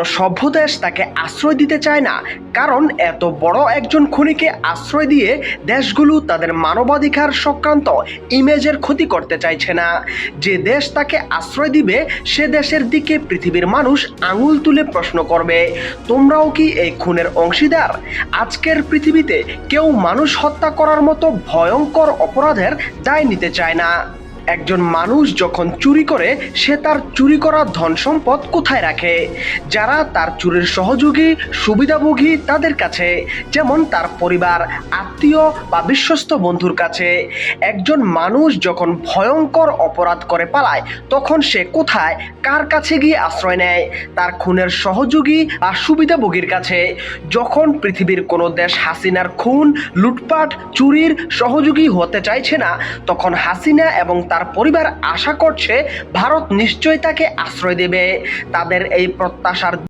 কোনো সভ্য দেশ তাকে আশ্রয় দিতে চায় না, কারণ এত বড় একজন খুনিকে আশ্রয় দিয়ে দেশগুলো তাদের মানবাধিকার সংক্রান্ত ইমেজের ক্ষতি করতে চাইছে না। যে দেশ তাকে আশ্রয় দিবে সে দেশের দিকে পৃথিবীর মানুষ আঙুল তুলে প্রশ্ন করবে, তোমরাও কি এই খুনের অংশীদার? আজকের পৃথিবীতে কেউ মানুষ হত্যা করার মতো ভয়ঙ্কর অপরাধের দায় নিতে চায় না। একজন মানুষ যখন চুরি করে সে তার চুরি করা ধন সম্পদ কোথায় রাখে? যারা তার চুরির সহযোগী সুবিধাভোগী তাদের কাছে, যেমন তার পরিবার, আত্মীয় বা বিশ্বস্ত বন্ধুর কাছে। একজন মানুষ যখন ভয়ঙ্কর অপরাধ করে পালায় তখন সে কোথায়, কার কাছে গিয়ে আশ্রয় নেয়? তার খুনের সহযোগী বা সুবিধাভোগীর কাছে। যখন পৃথিবীর কোনো দেশ হাসিনার খুন, লুটপাট, চুরির সহযোগী হতে চাইছে না, তখন হাসিনা এবং তার পরিবার আশা করছে ভারত নিশ্চয়ই তাকে আশ্রয় দেবে। তাদের এই প্রত্যাশার